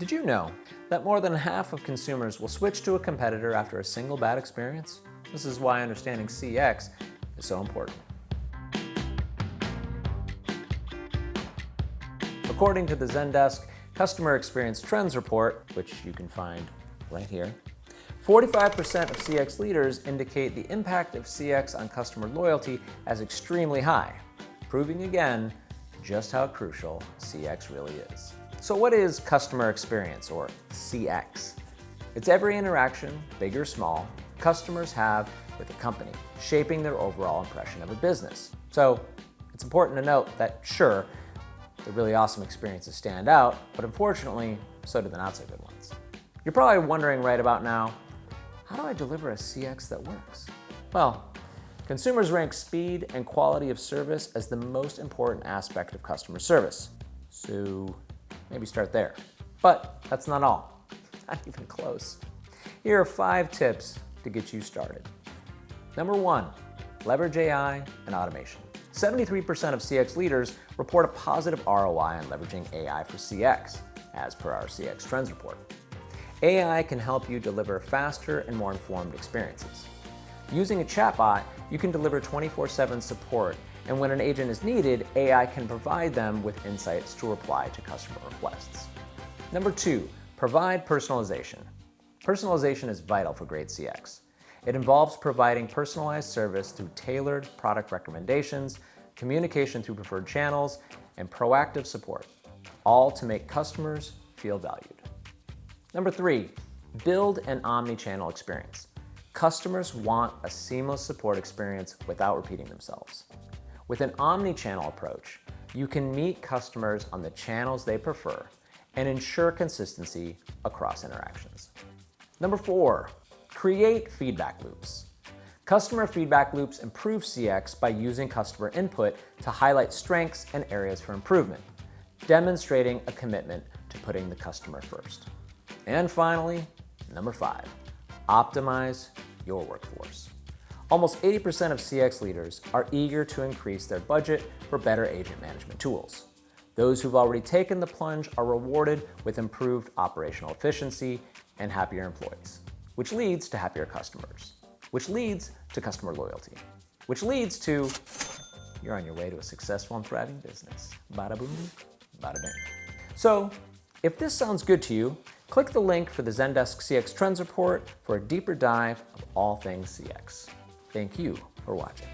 Did you know that more than half of consumers will switch to a competitor after a single bad experience? This is why understanding CX is so important. According to the Zendesk Customer Experience Trends Report, which you can find right here, 45% of CX leaders indicate the impact of CX on customer loyalty as extremely high, proving again just how crucial CX really is. So what is customer experience, or CX? It's every interaction, big or small, customers have with a company, shaping their overall impression of a business. So it's important to note that sure, the really awesome experiences stand out, but unfortunately, so do the not so good ones. You're probably wondering right about now, how do I deliver a CX that works? Well, consumers rank speed and quality of service as the most important aspect of customer service. So maybe start there. But that's not all. Not even close. Here are 5 tips to get you started. Number 1, leverage AI and automation. 73% of CX leaders report a positive ROI on leveraging AI for CX, as per our CX Trends Report. AI can help you deliver faster and more informed experiences. Using a chatbot, you can deliver 24/7 support, and when an agent is needed, AI can provide them with insights to reply to customer requests. Number 2, provide personalization. Personalization is vital for great CX. It involves providing personalized service through tailored product recommendations, communication through preferred channels, and proactive support, all to make customers feel valued. Number 3, build an omnichannel experience. Customers want a seamless support experience without repeating themselves. With an omnichannel approach, you can meet customers on the channels they prefer and ensure consistency across interactions. Number 4, create feedback loops. Customer feedback loops improve CX by using customer input to highlight strengths and areas for improvement, demonstrating a commitment to putting the customer first. And finally, number 5, optimize your workforce. Almost 80% of CX leaders are eager to increase their budget for better agent management tools. Those who've already taken the plunge are rewarded with improved operational efficiency and happier employees, which leads to happier customers, which leads to customer loyalty, which leads to you're on your way to a successful and thriving business. Bada boom, bada bang. So, if this sounds good to you, click the link for the Zendesk CX Trends Report for a deeper dive of all things CX. Thank you for watching.